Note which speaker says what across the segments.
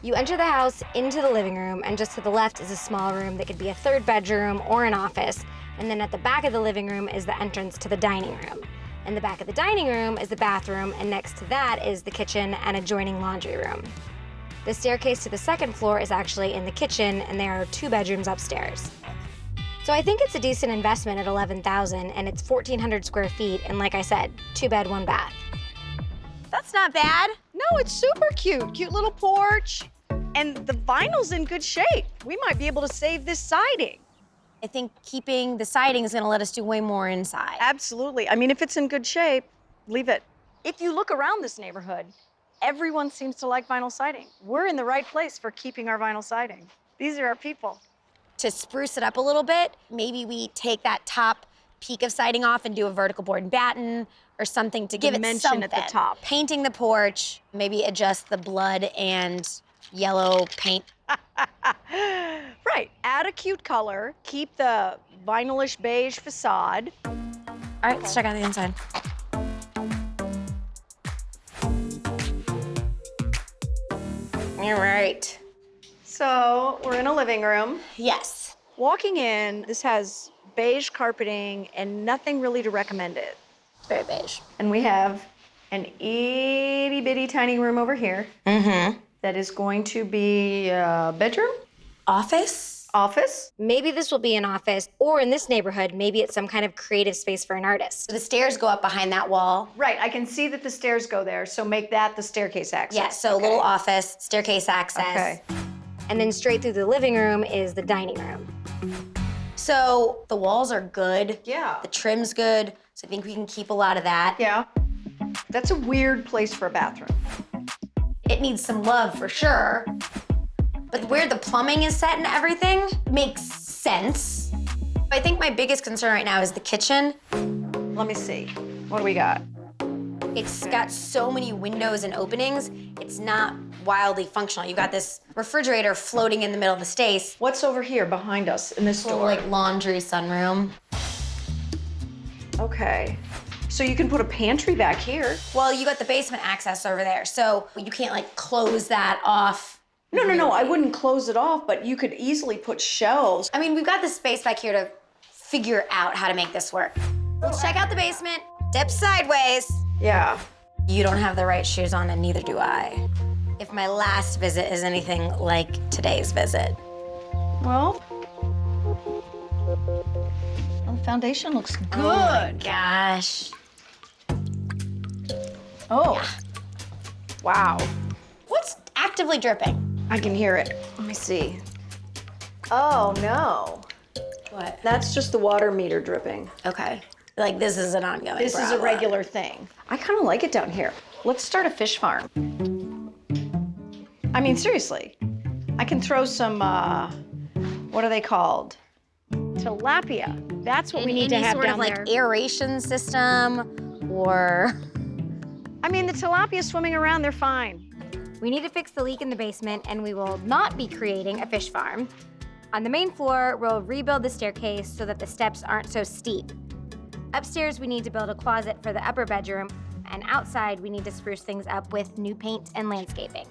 Speaker 1: You enter the house into the living room, and just to the left is a small room that could be a third bedroom or an office. And then at the back of the living room is the entrance to the dining room. In the back of the dining room is the bathroom, and next to that is the kitchen and adjoining laundry room. The staircase to the second floor is actually in the kitchen, and there are 2 bedrooms upstairs. So I think it's a decent investment at $11,000, and it's 1,400 square feet, and like I said, 2 bed, 1 bath.
Speaker 2: That's not bad.
Speaker 3: No, it's super cute. Cute little porch. And the vinyl's in good shape. We might be able to save this siding.
Speaker 2: I think keeping the siding is gonna let us do way more inside.
Speaker 3: Absolutely. I mean, if it's in good shape, leave it. If you look around this neighborhood, everyone seems to like vinyl siding. We're in the right place for keeping our vinyl siding. These are our people.
Speaker 2: To spruce it up a little bit, maybe we take that top peak of siding off and do a vertical board and batten or something to give it
Speaker 3: Dimension
Speaker 2: something.
Speaker 3: at the top.
Speaker 2: Painting the porch, maybe adjust the blood and yellow paint.
Speaker 3: Right, add a cute color, keep the vinylish beige facade.
Speaker 2: All right, let's check out the inside. All right.
Speaker 3: So we're in a living room.
Speaker 2: Yes.
Speaker 3: Walking in, this has beige carpeting and nothing really to recommend it.
Speaker 2: Very beige.
Speaker 3: And we have an itty bitty tiny room over here.
Speaker 2: Mm-hmm.
Speaker 3: That is going to be a bedroom,
Speaker 2: Office?
Speaker 3: office.
Speaker 1: Maybe this will be an office, or in this neighborhood, maybe it's some kind of creative space for an artist.
Speaker 2: So the stairs go up behind that wall.
Speaker 3: Right, I can see that the stairs go there, so make that the staircase access.
Speaker 2: Yeah, so a little office, staircase access.
Speaker 3: Okay.
Speaker 1: And then straight through the living room is the dining room.
Speaker 2: So the walls are good.
Speaker 3: Yeah.
Speaker 2: The trim's good. So I think we can keep a lot of that.
Speaker 3: Yeah. That's a weird place for a bathroom.
Speaker 2: It needs some love for sure. But where the plumbing is set and everything makes sense. I think my biggest concern right now is the kitchen.
Speaker 3: Let me see. What do we got?
Speaker 2: It's got so many windows and openings, it's not wildly functional. You've got this refrigerator floating in the middle of the space.
Speaker 3: What's over here behind us in this
Speaker 2: Little
Speaker 3: door?
Speaker 2: like laundry sunroom.
Speaker 3: Okay. So you can put a pantry back here.
Speaker 2: Well, you got the basement access over there, so you can't like close that off.
Speaker 3: No, I wouldn't close it off, but you could easily put shelves.
Speaker 2: I mean, we've got the space back here to figure out how to make this work. Let's check out the basement. Dip sideways.
Speaker 3: Yeah.
Speaker 2: You don't have the right shoes on, and neither do I. If my last visit is anything like today's visit.
Speaker 3: Well, the foundation looks good.
Speaker 2: Oh my gosh.
Speaker 3: Oh. Wow.
Speaker 2: What's actively dripping?
Speaker 3: I can hear it. Let me see. Oh, no.
Speaker 2: What?
Speaker 3: That's just the water meter dripping.
Speaker 2: Okay. Like this is an ongoing
Speaker 3: This is a
Speaker 2: problem.
Speaker 3: regular thing. I kind of like it down here. Let's start a fish farm. I mean, seriously. I can throw some, what are they called? Tilapia. That's what we need to
Speaker 2: Any
Speaker 3: have
Speaker 2: sort
Speaker 3: down
Speaker 2: of like
Speaker 3: there.
Speaker 2: aeration system or...
Speaker 3: I mean, the tilapia swimming around, they're fine.
Speaker 1: We need to fix the leak in the basement, and we will not be creating a fish farm. On the main floor, we'll rebuild the staircase so that the steps aren't so steep. Upstairs, we need to build a closet for the upper bedroom, and outside, we need to spruce things up with new paint and landscaping.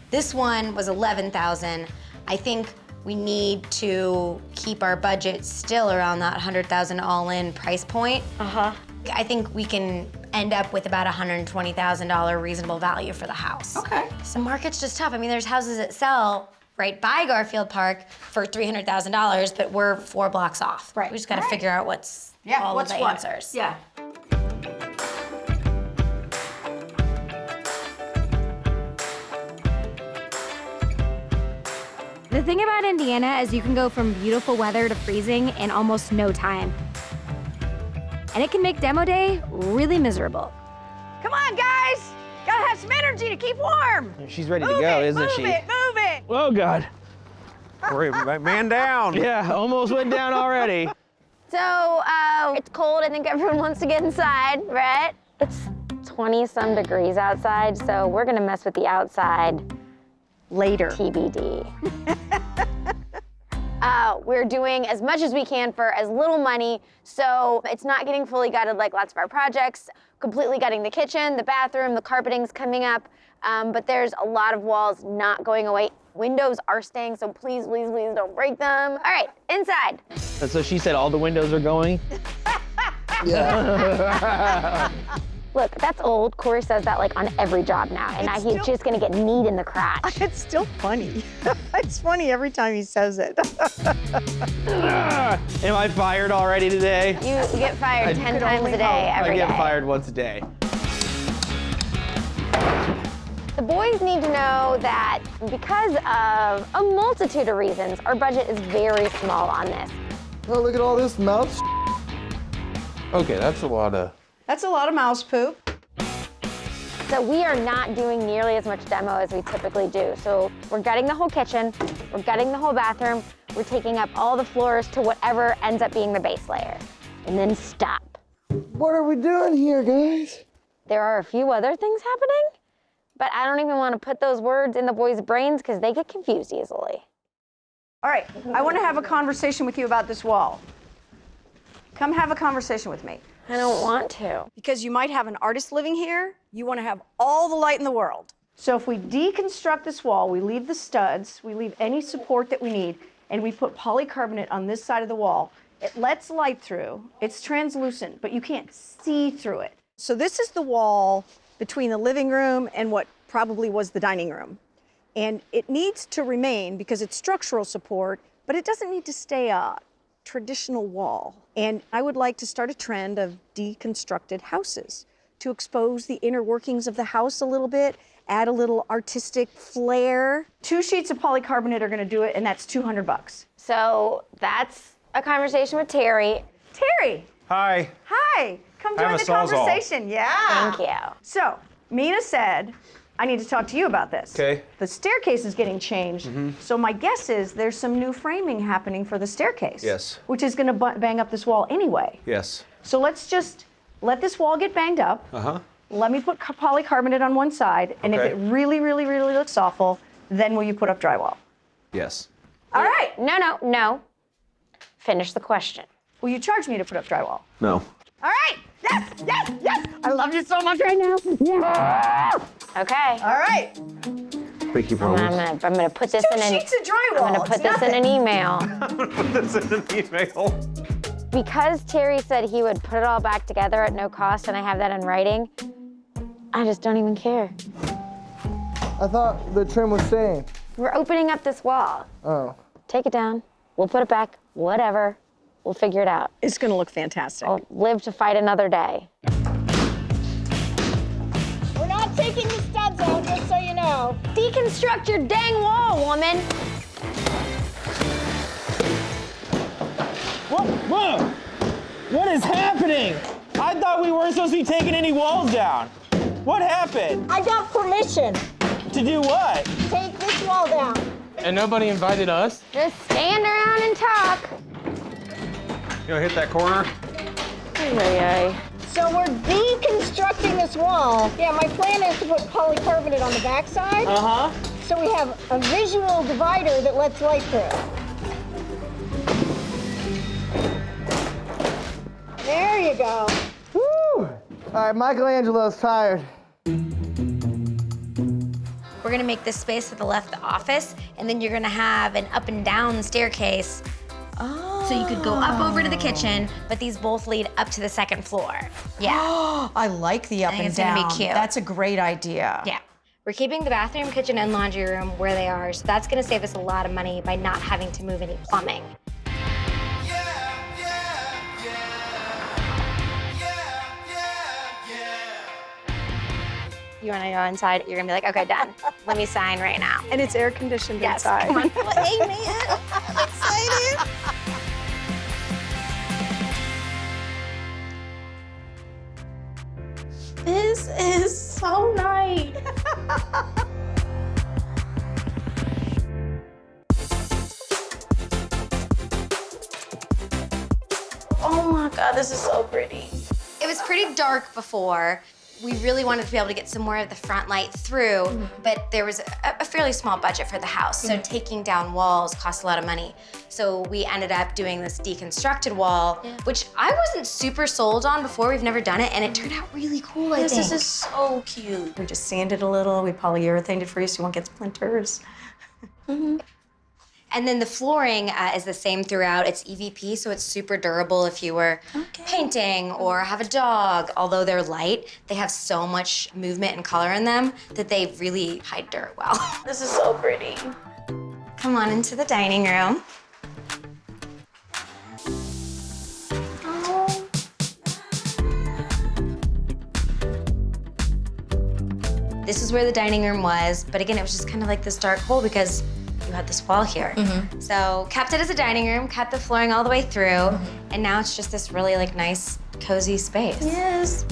Speaker 2: This one was $11,000. I think we need to keep our budget still around that $100,000 all-in price point.
Speaker 3: Uh-huh.
Speaker 2: I think we can end up with about $120,000 reasonable value for the house.
Speaker 3: Okay.
Speaker 2: So the market's just tough. I mean, there's houses that sell right by Garfield Park for $300,000, but we're 4 blocks off.
Speaker 3: Right.
Speaker 2: We just gotta figure out what's all
Speaker 3: what's
Speaker 2: of the
Speaker 3: what?
Speaker 2: answers.
Speaker 3: Yeah.
Speaker 1: The thing about Indiana is you can go from beautiful weather to freezing in almost no time. And it can make demo day really miserable.
Speaker 3: Come on, guys. Gotta have some energy to keep warm.
Speaker 4: She's ready to go, isn't she?
Speaker 3: Move it.
Speaker 4: Oh, God.
Speaker 5: Man down.
Speaker 4: Yeah, almost went down already.
Speaker 6: So, it's cold. I think everyone wants to get inside, right? It's 20-some degrees outside, so we're gonna mess with the outside
Speaker 3: Later.
Speaker 6: TBD. We're doing as much as we can for as little money, so it's not getting fully gutted like lots of our projects. Completely gutting the kitchen, the bathroom, the carpeting's coming up, but there's a lot of walls not going away. Windows are staying, so please, please, please don't break them. All right, inside.
Speaker 4: And so she said all the windows are going?
Speaker 6: Look, that's old. Corey says that like on every job now, and now he's just gonna get kneed in the crotch.
Speaker 3: It's still funny. It's funny every time he says it.
Speaker 4: Am I fired already today?
Speaker 6: You get fired 10 times a day, every day.
Speaker 4: I get fired once a day.
Speaker 6: The boys need to know that because of a multitude of reasons, our budget is very small on this.
Speaker 7: Oh, look at all this mouse.
Speaker 5: Okay, that's a lot of...
Speaker 3: That's a lot of mouse poop.
Speaker 6: So we are not doing nearly as much demo as we typically do. So we're gutting the whole kitchen, we're gutting the whole bathroom, we're taking up all the floors to whatever ends up being the base layer. And then stop.
Speaker 7: What are we doing here, guys?
Speaker 6: There are a few other things happening, but I don't even want to put those words in the boys' brains because they get confused easily.
Speaker 3: All right, I want to have a conversation with you about this wall. Come have a conversation with me.
Speaker 6: I don't want to.
Speaker 3: Because you might have an artist living here, you want to have all the light in the world. So if we deconstruct this wall, we leave the studs, we leave any support that we need, and we put polycarbonate on this side of the wall, it lets light through. It's translucent, but you can't see through it. So this is the wall between the living room and what probably was the dining room. And it needs to remain because it's structural support, but it doesn't need to stay a traditional wall. And I would like to start a trend of deconstructed houses to expose the inner workings of the house a little bit, add a little artistic flair. 2 sheets of polycarbonate are gonna do it, and that's $200.
Speaker 6: So that's a conversation with Terry.
Speaker 3: Terry,
Speaker 5: Hi.
Speaker 3: hi, come
Speaker 5: I have
Speaker 3: join
Speaker 5: a
Speaker 3: the
Speaker 5: Sawzall.
Speaker 3: conversation. Yeah.
Speaker 6: Thank you.
Speaker 3: So, Mina said, I need to talk to you about this.
Speaker 5: Okay.
Speaker 3: The staircase is getting changed. So my guess is there's some new framing happening for the staircase.
Speaker 5: Yes.
Speaker 3: Which is gonna bang up this wall anyway.
Speaker 5: Yes.
Speaker 3: So let's just let this wall get banged up.
Speaker 5: Uh-huh.
Speaker 3: Let me put polycarbonate on one side, and if
Speaker 5: Okay.
Speaker 3: it really, really, really looks awful, then will you put up drywall?
Speaker 5: Yes.
Speaker 3: All right.
Speaker 6: No. Finish the question.
Speaker 3: Will you charge me to put up drywall?
Speaker 5: No.
Speaker 3: All right. Yes, yes, yes. I love you so much right now. Yeah.
Speaker 6: Okay.
Speaker 3: All right.
Speaker 5: Pinky
Speaker 6: I'm
Speaker 5: promise.
Speaker 6: gonna put this
Speaker 3: 2
Speaker 6: in an.
Speaker 3: sheets of drywall.
Speaker 6: I'm gonna put this in an email.
Speaker 5: Put this in an email.
Speaker 6: Because Terry said he would put it all back together at no cost, and I have that in writing, I just don't even care.
Speaker 7: I thought the trim was staying.
Speaker 6: We're opening up this wall.
Speaker 7: Oh.
Speaker 6: Take it down. We'll put it back. Whatever. We'll figure it out.
Speaker 3: It's gonna look fantastic.
Speaker 6: I'll live to fight another day.
Speaker 8: We're not taking the studs out, just so you know.
Speaker 6: Deconstruct your dang wall, woman.
Speaker 4: Whoa! What is happening? I thought we weren't supposed to be taking any walls down. What happened?
Speaker 8: I got permission.
Speaker 4: To do what?
Speaker 8: Take this wall down.
Speaker 4: And nobody invited us?
Speaker 6: Just stand around and talk.
Speaker 5: You gonna hit that corner?
Speaker 8: So we're deconstructing this wall. Yeah, my plan is to put polycarbonate on the backside.
Speaker 4: Uh-huh.
Speaker 8: So we have a visual divider that lets light through. There you go.
Speaker 7: Woo! All right, Michelangelo's tired.
Speaker 2: We're gonna make this space to the left the office, and then you're gonna have an up and down staircase. Oh. So you could go up over to the kitchen, but these both lead up to the second floor. Yeah.
Speaker 9: I like the up
Speaker 2: think
Speaker 9: and
Speaker 2: it's gonna be
Speaker 9: down.
Speaker 2: cute.
Speaker 9: That's a great idea.
Speaker 2: Yeah.
Speaker 1: We're keeping the bathroom, kitchen, and laundry room where they are, so that's gonna save us a lot of money by not having to move any plumbing. You wanna go inside? You're gonna be like, okay, done. Let me sign right now.
Speaker 3: And it's air conditioned
Speaker 1: Yes,
Speaker 3: inside.
Speaker 1: come on.
Speaker 2: Amen. I'm excited. This is so nice. Oh my God, this is so pretty. It was pretty dark before. We really wanted to be able to get some more of the front light through, but there was a fairly small budget for the house. So taking down walls cost a lot of money. So we ended up doing this deconstructed wall, which I wasn't super sold on before. We've never done it, and it turned out really cool, I think.
Speaker 9: This is so cute. We just sanded a little, we polyurethaned it for you so you won't get splinters.
Speaker 2: And then the flooring is the same throughout. It's EVP, so it's super durable if you were painting or have a dog. Although they're light, they have so much movement and color in them that they really hide dirt well.
Speaker 9: This is so pretty.
Speaker 2: Come on into the dining room. This is where the dining room was, but again, it was just kind of like this dark hole because you had this wall here. So kept it as a dining room, kept the flooring all the way through, and now it's just this really like nice, cozy space.
Speaker 9: Yes.